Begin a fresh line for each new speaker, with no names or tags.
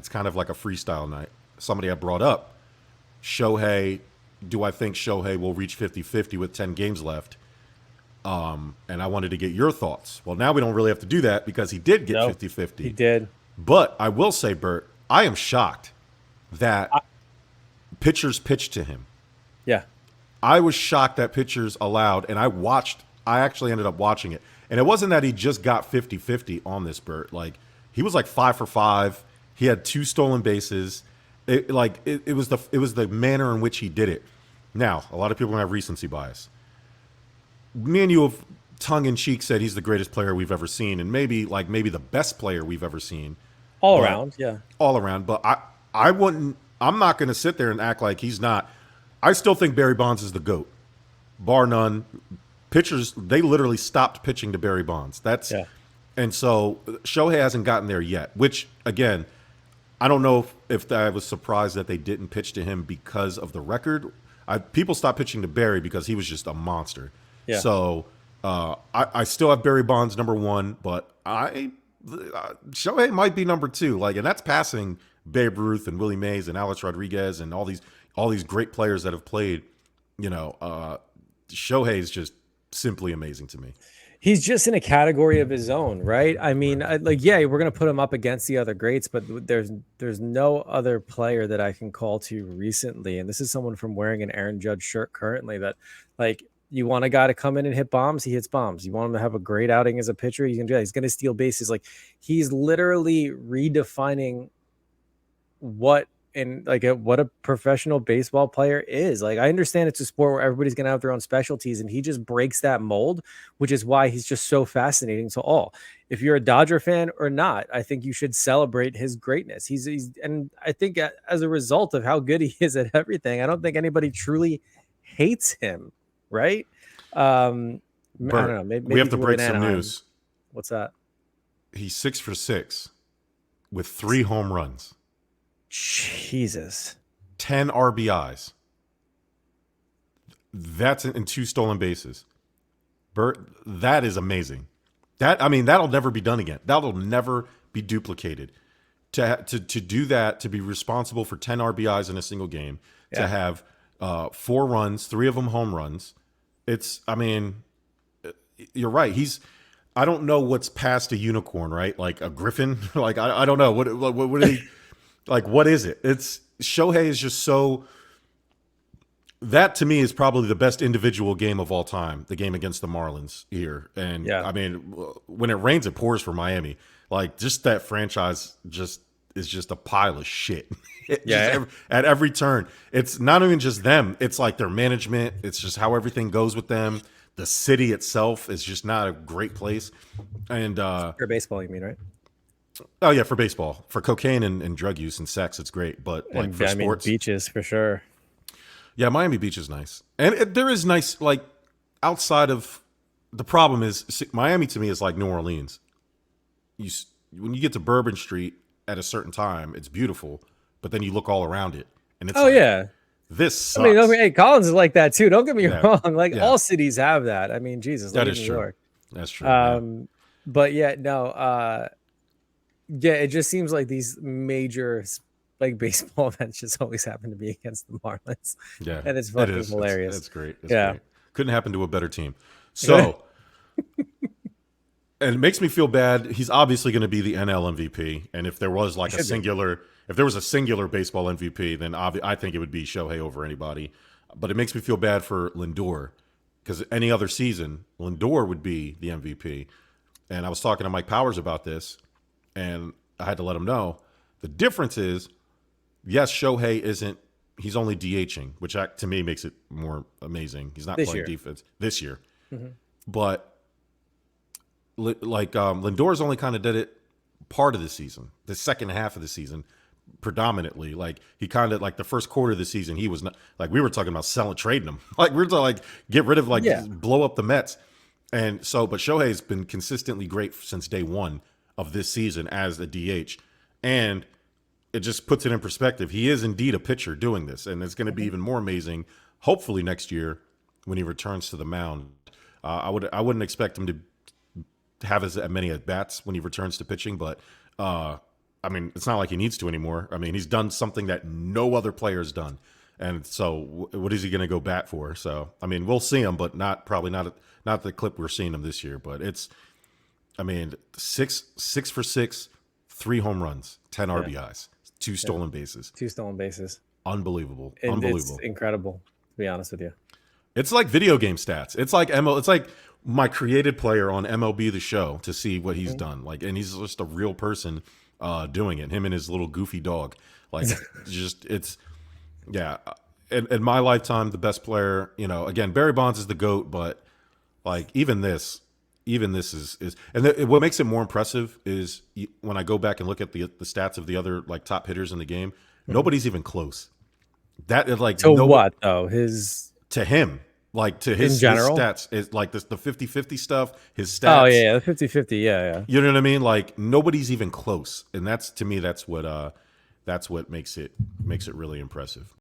it's kind of like a freestyle night. Somebody had brought up Shohei. Do I think Shohei will reach 50-50 with 10 games left? And I wanted to get your thoughts. Well, now we don't really have to do that because he did get
No, he
50-50.
did.
But I will say, Bert, I am shocked that
I,
pitchers pitched to him.
yeah.
I was shocked that pitchers allowed, and I actually ended up watching it. And it wasn't that he just got 50-50 on this, Bert. Like, he was like 5 for 5. He had 2 stolen bases. It was the manner in which he did it. Now, a lot of people have recency bias. Me and you have tongue in cheek said he's the greatest player we've ever seen, and maybe the best player we've ever seen.
All
But
around, yeah.
all around. But I wouldn't. I'm not going to sit there and act like he's not. I still think Barry Bonds is the GOAT, bar none. Pitchers, they literally stopped pitching to Barry Bonds.
Yeah.
And so Shohei hasn't gotten there yet. Which again, I don't know if I was surprised that they didn't pitch to him because of the record. People stopped pitching to Barry because he was just a monster.
Yeah.
So I still have Barry Bonds number 1, but Shohei might be number 2. Like, and that's passing Babe Ruth and Willie Mays and Alex Rodriguez and all these great players that have played. Shohei is just simply amazing to me.
He's just in a category of his own, right? I mean, yeah, we're gonna put him up against the other greats, but there's no other player that I can call to recently, and this is someone from wearing an Aaron Judge shirt currently. That, like, you want a guy to come in and hit bombs, he hits bombs. You want him to have a great outing as a pitcher, he's gonna do that. He's gonna steal bases. Like, he's literally redefining what what a professional baseball player is. Like, I understand it's a sport where everybody's gonna have their own specialties, and he just breaks that mold, which is why he's just so fascinating to all. If you're a Dodger fan or not, I think you should celebrate his greatness. He's and I think as a result of how good he is at everything, I don't think anybody truly hates him, right? I don't know.
Bert,
Maybe,
we have
if
to
you live
break
in
some
Anaheim.
news.
What's that?
He's 6 for 6 with 3 home runs,
Jesus.
10 RBIs. That's in 2 stolen bases. Bert, that is amazing. That'll never be done again. That'll never be duplicated. To do that, to be responsible for 10 RBIs in a single game, to
Yeah.
have 4 runs, 3 of them home runs. You're right. I don't know what's past a unicorn, right? Like a griffin. Like, I don't know what are like, what is it? It's Shohei is just so. That to me is probably the best individual game of all time. The game against the Marlins here, and
Yeah.
when it rains, it pours for Miami. Like, just that franchise is just a pile of shit.
Yeah.
At every turn, it's not even just them. It's like their management. It's just how everything goes with them. The city itself is just not a great place. And
For baseball, you mean, right?
oh yeah, for baseball, for cocaine and drug use and sex, it's great. But like
And
for
I mean,
sports,
beaches for sure.
yeah, Miami Beach is nice, and there is nice, like, outside of. The problem is, Miami to me is like New Orleans. When you get to Bourbon Street at a certain time, it's beautiful, but then you look all around it, and it's
Oh
like,
yeah.
this
I mean,
sucks.
hey, Collins is like that too. Don't get me
Yeah,
wrong. Like,
yeah,
all cities have that. I mean, Jesus, look
that
at
is
New
true.
York.
That's true. Yeah,
Um, but yeah, no, yeah, it just seems like these major like baseball events just always happen to be against the Marlins,
yeah,
and it's
it
fucking
is.
hilarious.
It's great. It's
Yeah.
great. Couldn't happen to a better team. So, and it makes me feel bad. He's obviously going to be the NL MVP, and if there was like
Should be.
if there was a singular baseball MVP, then I think it would be Shohei over anybody. But it makes me feel bad for Lindor, because any other season, Lindor would be the MVP. And I was talking to Mike Powers about this, and I had to let him know the difference is, yes, Shohei isn't. He's only DHing, which to me makes it more amazing. He's not
This
playing
year.
defense this year,
Mhm.
but Lindor's only kind of did it part of the season, the second half of the season, predominantly. Like, he kind of, like, the first quarter of the season, he was not, like, we were talking about trading him. Like, we were talking, like, get rid of, like,
Yeah.
blow up the Mets. And so, but Shohei's been consistently great since day one of this season as a DH. And it just puts it in perspective. He is indeed a pitcher doing this, and it's going to be even more amazing, hopefully, next year when he returns to the mound. I wouldn't expect him to have as many at bats when he returns to pitching, but I mean, it's not like he needs to anymore. I mean, he's done something that no other player's done. And so what is he going to go bat for? So, I mean, we'll see him, but probably not the clip we're seeing him this year. But I mean, six for six, 3 home runs, 10 RBIs, 2 stolen bases.
2 stolen bases.
Unbelievable.
And
Unbelievable.
It's incredible, to be honest with you.
It's like video game stats. It's like my created player on MLB The Show to see what he's done. Like, and he's just a real person doing it. Him and his little goofy dog. Like, yeah. In my lifetime, the best player, again, Barry Bonds is the GOAT, but like even this is and what makes it more impressive is when I go back and look at the stats of the other like top hitters in the game, nobody's even close. That is like
what though?
To him, like to his stats is like the 50-50 stuff, his stats.
Oh yeah, the 50-50, yeah.
You know what I mean? Like nobody's even close. And to me that's what makes it really impressive.